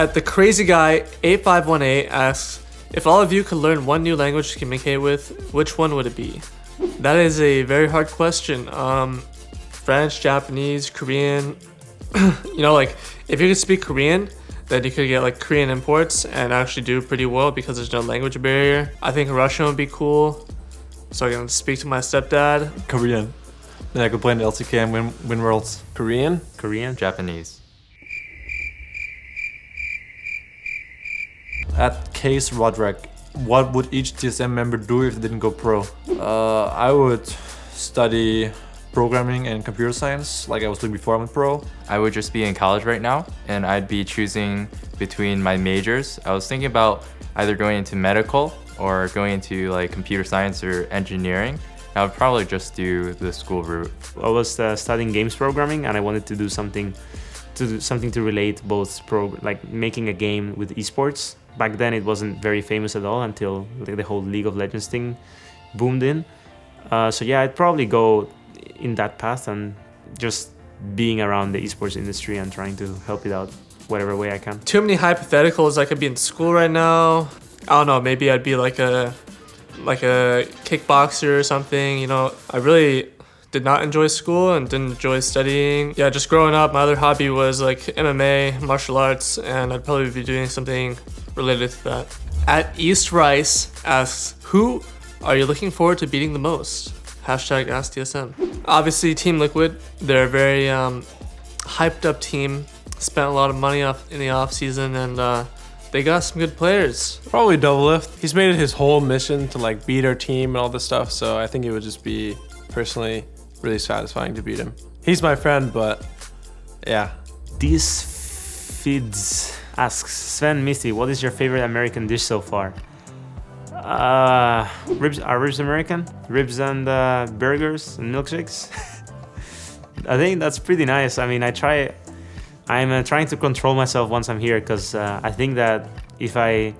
At the crazy guy 8518 asks, if all of you could learn one new language to communicate with, which one would it be? That is a very hard question. French, Japanese, Korean. Like if you could speak Korean, then you could get like Korean imports and actually do pretty well because there's no language barrier. I think Russian would be cool, so I can speak to my stepdad. Korean. Then I could play in the LCK and win worlds. Korean? Japanese. At Case Roderick, what would each TSM member do if they didn't go pro? I would study programming and computer science like I was doing before I went pro. I would just be in college right now, and I'd be choosing between my majors. I was thinking about either going into medical or going into like computer science or engineering. I would probably just do the school route. I was studying games programming, and I wanted to do something to relate both like making a game with esports. Back then it wasn't very famous at all until the whole League of Legends thing boomed in. So yeah, I'd probably go in that path and just being around the esports industry and trying to help it out whatever way I can. Too many hypotheticals. I could be in school right now. I don't know, maybe I'd be like a kickboxer or something. I really did not enjoy school and didn't enjoy studying. Yeah, just growing up, my other hobby was like MMA, martial arts, and I'd probably be doing something related to that. At East Rice asks, who are you looking forward to beating the most? Hashtag AskTSM. Obviously, Team Liquid, they're a very hyped up team. Spent a lot of money in the off season, and they got some good players. Probably Doublelift. He's made it his whole mission to like beat our team and all this stuff, so I think it would just be personally really satisfying to beat him. He's my friend, but yeah. These feeds asks, Sven Misty, what is your favorite American dish so far? Ribs. Are ribs American? Ribs and burgers and milkshakes. I think that's pretty nice. I mean, I'm trying to control myself once I'm here, because I think that if I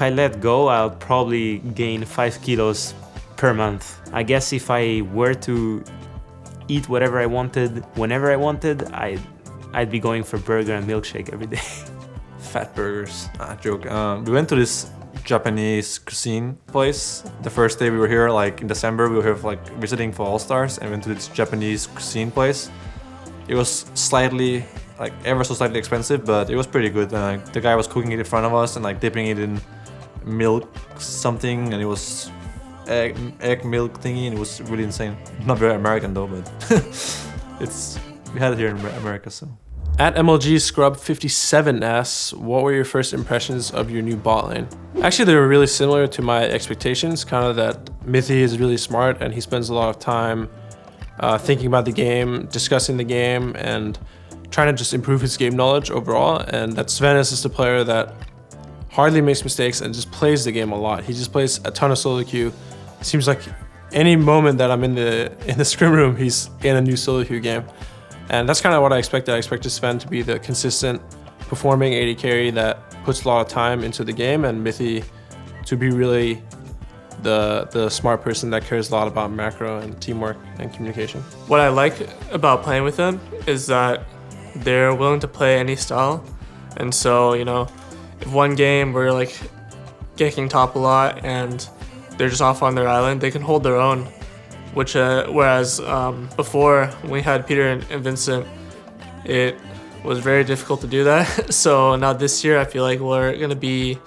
let go, I'll probably gain 5 kilos per month. I guess if I were to eat whatever I wanted, whenever I wanted, I'd be going for burger and milkshake every day. Fat burgers. Joke. We went to this Japanese cuisine place. The first day we were here, like in December, we were here for, like visiting for All-Stars, and went to this Japanese cuisine place. It was slightly, like ever so slightly expensive, but it was pretty good. The guy was cooking it in front of us and like dipping it in milk something, and it was egg milk thingy, and it was really insane. Not very American though, but we had it here in America, so. At MLG Scrub 57 asks, what were your first impressions of your new bot lane? Actually, they were really similar to my expectations, kind of that Mithy is really smart and he spends a lot of time thinking about the game, discussing the game, and trying to just improve his game knowledge overall. And that Sven is just a player that hardly makes mistakes and just plays the game a lot. He just plays a ton of solo queue. It seems like any moment that I'm in the scrim room, he's in a new solo queue game. And that's kind of what I expected. I expected Sven to be the consistent performing AD carry that puts a lot of time into the game, and Mithy to be really the smart person that cares a lot about macro and teamwork and communication. What I like about playing with them is that they're willing to play any style. And so, if one game we're like kicking top a lot and they're just off on their island, they can hold their own. Whereas before, when we had Peter and Vincent, it was very difficult to do that. So now this year, I feel like we're going to be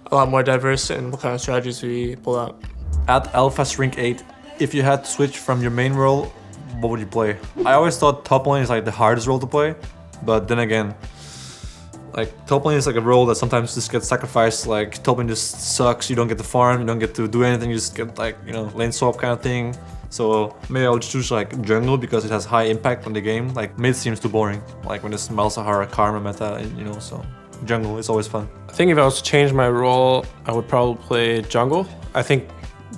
a lot more diverse in what kind of strategies we pull out. At Alpha Shrink 8, if you had to switch from your main role, what would you play? I always thought top lane is like the hardest role to play, but then again, like top lane is like a role that sometimes just gets sacrificed. Like top lane just sucks, you don't get the farm, you don't get to do anything, you just get like, lane swap kind of thing. So maybe I'll choose like jungle because it has high impact on the game. Like mid seems too boring, like when it's Malzahar, Karma meta, so jungle is always fun. I think if I was to change my role, I would probably play jungle. I think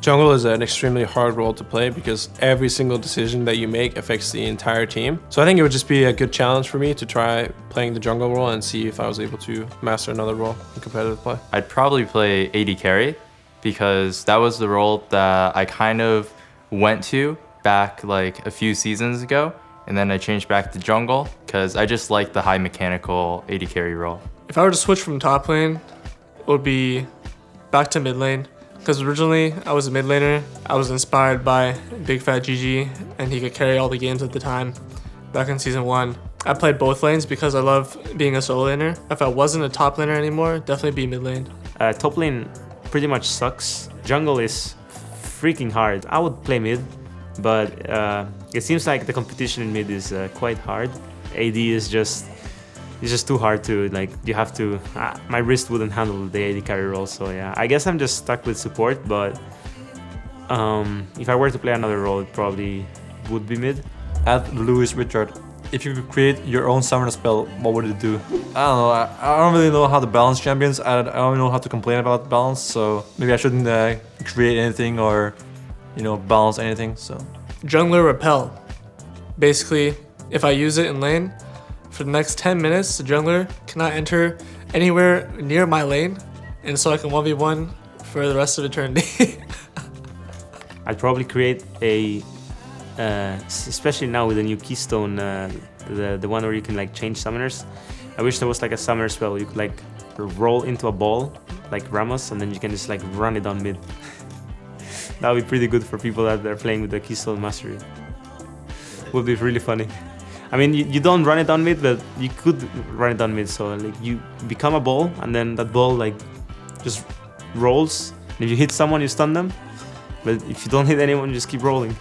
jungle is an extremely hard role to play because every single decision that you make affects the entire team. So I think it would just be a good challenge for me to try playing the jungle role and see if I was able to master another role in competitive play. I'd probably play AD carry because that was the role that I kind of went to back like a few seasons ago, and then I changed back to jungle because I just like the high mechanical AD carry role. If I were to switch from top lane, it would be back to mid lane. Because originally I was a mid laner. I was inspired by Big Fat GG, and he could carry all the games at the time. Back in season 1, I played both lanes because I love being a solo laner. If I wasn't a top laner anymore, definitely be mid lane. Top lane pretty much sucks. Jungle is freaking hard. I would play mid, but it seems like the competition in mid is quite hard. AD is just too hard to, like, you have to, my wrist wouldn't handle the AD carry role, so yeah, I guess I'm just stuck with support, but if I were to play another role, it probably would be mid. At Louis Richard, if you could create your own summoner spell, what would it do? I don't know, I don't really know how to balance champions, I don't know how to complain about balance, so maybe I shouldn't create anything or, balance anything, so. Jungler Repel. Basically, if I use it in lane, for the next 10 minutes, the jungler cannot enter anywhere near my lane, and so I can 1v1 for the rest of eternity. I'd probably create a, especially now with the new Keystone, the one where you can like change summoners. I wish there was like a summoner spell where you could like roll into a ball, like Ramos, and then you can just like run it on mid. That would be pretty good for people that are playing with the Keystone Mastery. Would be really funny. I mean, you don't run it on mid, but you could run it on mid. So like you become a ball, and then that ball like just rolls. And if you hit someone, you stun them. But if you don't hit anyone, you just keep rolling.